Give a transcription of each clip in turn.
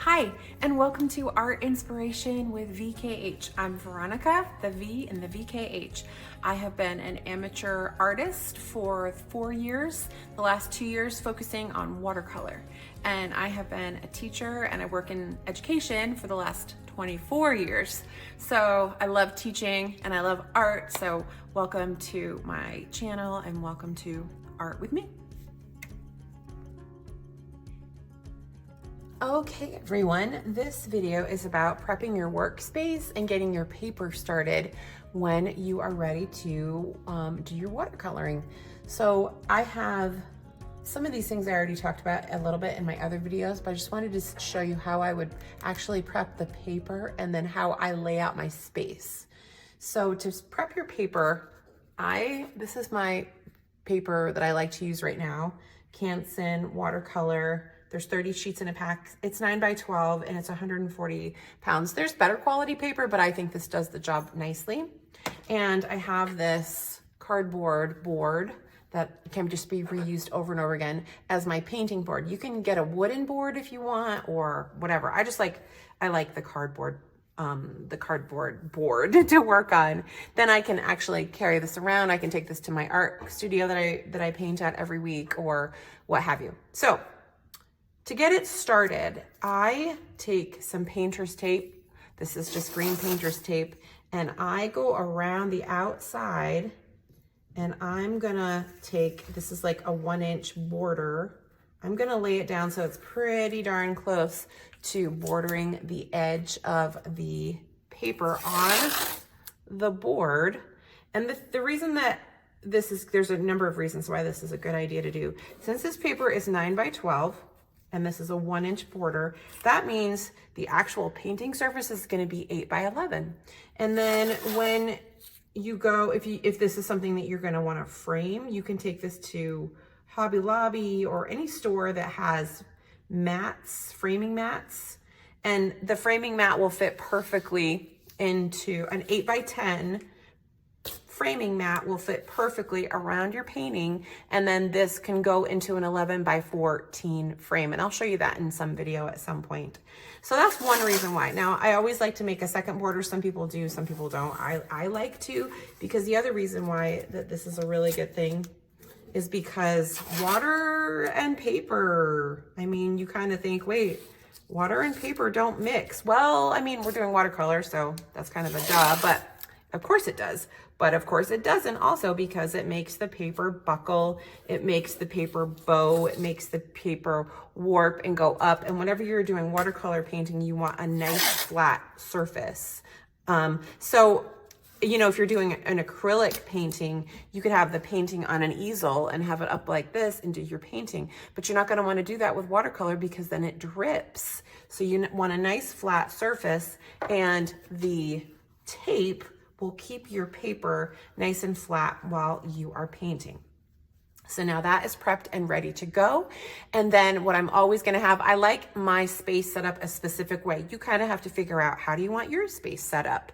Hi, and welcome to Art Inspiration with VKH. I'm Veronica, the V in the VKH. I have been an amateur artist for 4 years, the last 2 years focusing on watercolor. And I have been a teacher and I work in education for the last 24 years. So I love teaching and I love art. So welcome to my channel and welcome to Art with me. Okay everyone, this video is about prepping your workspace and getting your paper started when you are ready to do your watercoloring. So I have some of these things I already talked about a little bit in my other videos, but I just wanted to show you how I would actually prep the paper and then how I lay out my space. So to prep your paper, this is my paper that I like to use right now, Canson watercolor. There's 30 sheets in a pack. It's 9 by 12 and it's 140 pounds. There's better quality paper, but I think this does the job nicely. And I have this cardboard board that can just be reused over and over again as my painting board. You can get a wooden board if you want or whatever. I like the cardboard board to work on. Then I can actually carry this around. I can take this to my art studio that I paint at every week or what have you. So to get it started, I take some painter's tape. This is just green painter's tape. And I go around the outside and I'm gonna take, this is like a 1-inch border. I'm gonna lay it down so it's pretty darn close to bordering the edge of the paper on the board. And the reason that there's a number of reasons why this is a good idea to do. Since this paper is 9 by 12, and this is a 1-inch border, that means the actual painting surface is going to be 8 by 11. And then when you go, if this is something that you're going to want to frame, you can take this to Hobby Lobby or any store that has mats, framing mats, and the framing mat will fit perfectly into an 8 by 10 framing mat will fit perfectly around your painting, and then this can go into an 11 by 14 frame, and I'll show you that in some video at some point. So that's one reason why. Now, I always like to make a second border. Some people do, some people don't. I like to, because the other reason why that this is a really good thing is because water and paper, I mean, you kind of think, wait, water and paper don't mix. Well, I mean, we're doing watercolor, so that's kind of a duh, but of course it does. But of course it doesn't also, because it makes the paper buckle, it makes the paper bow, it makes the paper warp and go up. And whenever you're doing watercolor painting, you want a nice flat surface. So, you know, if you're doing an acrylic painting, you could have the painting on an easel and have it up like this and do your painting. But you're not going to want to do that with watercolor because then it drips. So you want a nice flat surface, and the tape will keep your paper nice and flat while you are painting. So now that is prepped and ready to go. And then what I'm always gonna have, I like my space set up a specific way. You kind of have to figure out, how do you want your space set up?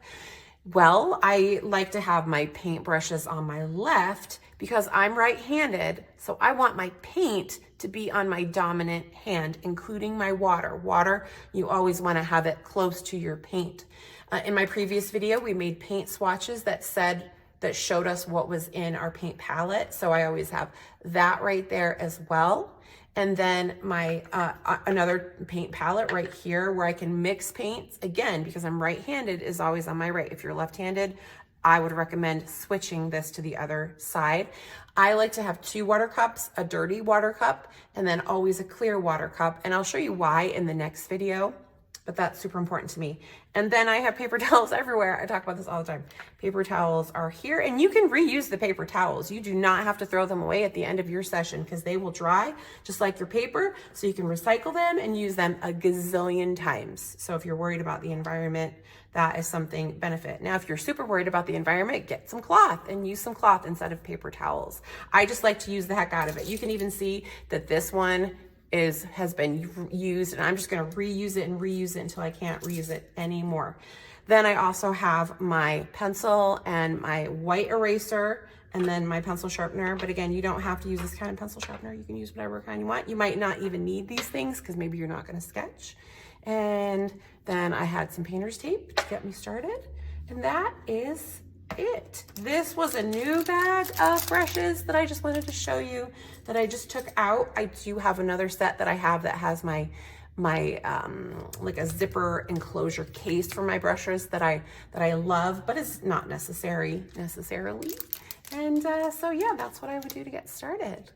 Well, I like to have my paint brushes on my left because I'm right-handed. So I want my paint to be on my dominant hand, including my water. Water, you always wanna have it close to your paint. In my previous video, we made paint swatches that showed us what was in our paint palette. So I always have that right there as well. And then my another paint palette right here where I can mix paints. Again, because I'm right-handed, is always on my right. If you're left-handed, I would recommend switching this to the other side. I like to have 2 water cups, a dirty water cup, and then always a clear water cup. And I'll show you why in the next video, but that's super important to me. And then I have paper towels everywhere. I talk about this all the time. Paper towels are here, and you can reuse the paper towels. You do not have to throw them away at the end of your session because they will dry just like your paper, so you can recycle them and use them a gazillion times. So if you're worried about the environment, that is something benefit. Now, if you're super worried about the environment, get some cloth and use some cloth instead of paper towels. I just like to use the heck out of it. You can even see that this one has been used, and I'm just gonna reuse it and reuse it until I can't reuse it anymore. Then I also have my pencil and my white eraser, and then my pencil sharpener. But again, you don't have to use this kind of pencil sharpener. You can use whatever kind you want. You might not even need these things because maybe you're not gonna sketch. And then I had some painter's tape to get me started. And that is it. This was a new bag of brushes that I just wanted to show you that I just took out. I do have another set that I have that has my like a zipper enclosure case for my brushes that I love, but it's not necessarily. And so yeah, that's what I would do to get started.